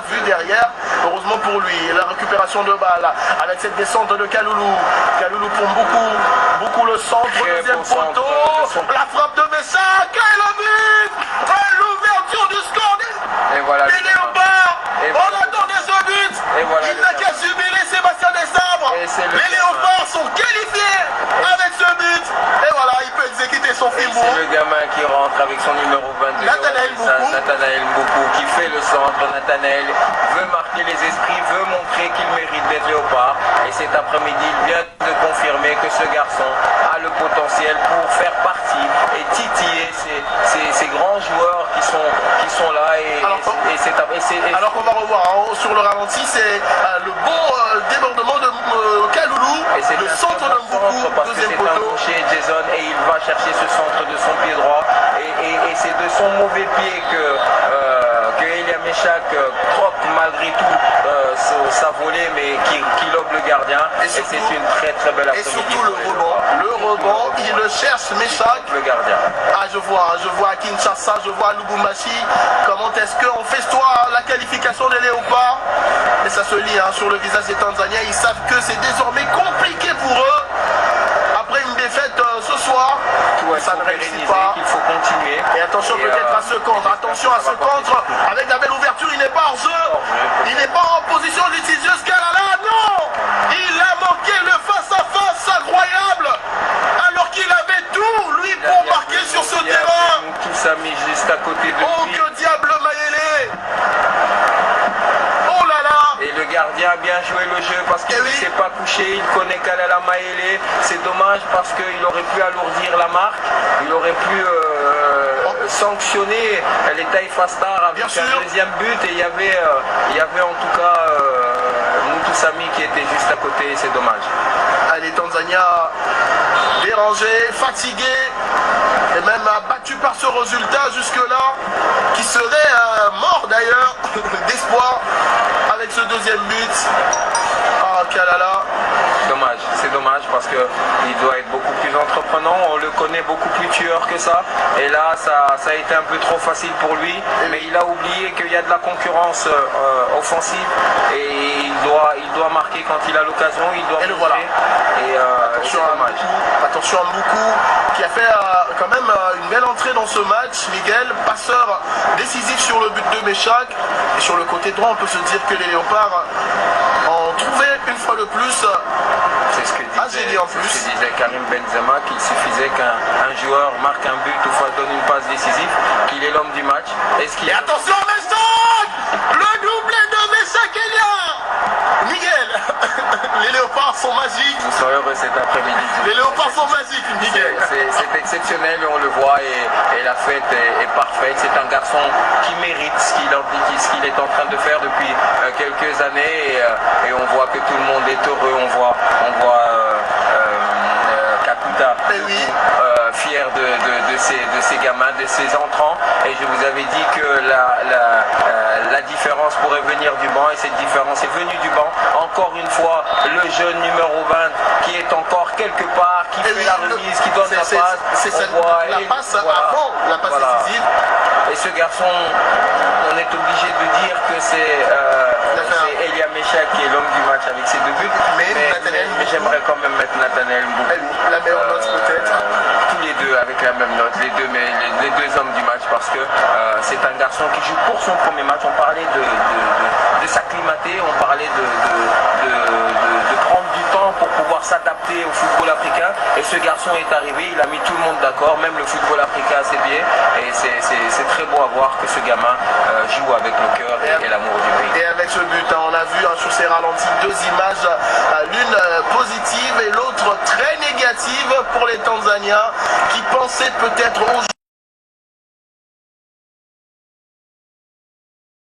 Vu derrière, heureusement pour lui, la récupération de balle avec cette descente de Kaloulou. Kaloulou pour beaucoup le centre, deuxième poteau, la frappe de Messac et le but, l'ouverture du score et voilà, des Léopards. On attendait ce but, et voilà, il n'a qu'à jubiler Sébastien Desabre. Les Léopards sont qualifiés avec ce but et voilà, il peut exécuter son film. C'est le gamin qui rentre avec son numéro 22, Nathanaël Mboukou, qui fait le centre. Nathanaël veut marquer les esprits, veut montrer qu'il mérite d'être Léopard. Et cet après-midi, il vient de confirmer que ce garçon a le potentiel pour faire partie et titiller ces grands joueurs qui sont là. Alors qu'on va revoir sur le ralenti, c'est le bon débordement de Kaloulou, et c'est le centre de Mboukou, parce que c'est un gaucher, Jason, et il va chercher ce centre de son pied droit. Et c'est de son mauvais pied que Elia Meshak croque malgré tout sa volée, mais qui lobe le gardien. Et c'est une très belle après-midi. Et surtout le rebond, il le cherche, Meshak. Le gardien. Ah, je vois à Kinshasa, je vois à Lubumbashi. Comment est-ce qu'on festoie la qualification des Léopards? Et ça se lit sur le visage des Tanzaniens. Ils savent que c'est désormais compliqué pour eux. Après une défaite ce soir, ça ne réussit pas. Il faut continuer. Et attention peut-être à ce contre. Attention à ce contre. Avec la belle ouverture, il n'est pas hors jeu. Il n'est pas en position d'utiliser ce cas-là. Non! Il a manqué le face-à-face incroyable. Alors qu'il avait tout, lui, pour marquer sur ce terrain. Tout ça mis juste à côté de lui. Oh, que diable Maélé! Oh là là! Et le gardien a bien joué le jeu parce qu'il ne s'est pas couché, il connaît Kalala Maélé. C'est dommage parce qu'il aurait pu alourdir la marque, il aurait pu sanctionner les Taïfa Stars avec un deuxième but. Et il y avait en tout cas Moutou Sami qui était juste à côté, et c'est dommage. Les Tanzaniens dérangés, fatigués, et même abattus par ce résultat jusque-là, qui serait mort d'ailleurs d'espoir avec ce deuxième but. Ah, Kalala. Dommage, c'est dommage parce qu'il doit être beaucoup plus entreprenant, on le connaît beaucoup plus tueur que ça. Et là, ça a été un peu trop facile pour lui, mais il a oublié qu'il y a de la concurrence offensive et il doit marquer quand il a l'occasion, il doit. Et le voilà. Et attention à Mboukou qui a fait quand même une belle entrée dans ce match. Miguel, passeur décisif sur le but de Meshak. Et sur le côté droit, on peut se dire que les Léopards ont trouvé une fois de plus. C'est ce que disait Karim Benzema, qu'il suffisait qu'un joueur marque un but ou donne une passe décisive, qu'il est l'homme du match. Et attention à Meshak! Le doublé de Meshak Elia! Miguel, les Léopards sont magiques. Nous sommes heureux cet après-midi. Les Léopards sont magiques, Miguel. C'est exceptionnel, on le voit, et la fête est parfaite. C'est un garçon qui mérite ce qu'il est en train de faire depuis quelques années, et on voit que tout le monde est heureux. On voit Kakuta fier de ces gamins, de ces entrants. Et je vous avais dit que la différence pourrait venir du banc, et cette différence est venue du banc. Encore une fois, le jeune numéro 20 qui est encore quelque part, qui fait la remise, qui donne la passe. La passe avant la passe décisive. Et ce garçon, on est obligé de dire que c'est Elia Meshak qui est l'homme du match avec ses deux buts. Mais j'aimerais quand même mettre Nathanaël Mboukou. La meilleure note peut-être. Tous les deux avec la même note, les deux hommes du match, parce que c'est un garçon qui joue pour son premier match. On parlait de s'acclimater, on parlait de prendre du temps pour pouvoir s'adapter au football africain. Et ce garçon est arrivé, il a mis tout le monde d'accord, même le football africain à ses pieds. Et c'est très beau à voir que ce gamin joue avec le cœur et l'amour du pays. Et avec ce but, on a vu sur ces ralentis deux images, l'une positive et l'autre très négative pour les Tanzaniens qui pensaient peut-être aujourd'hui.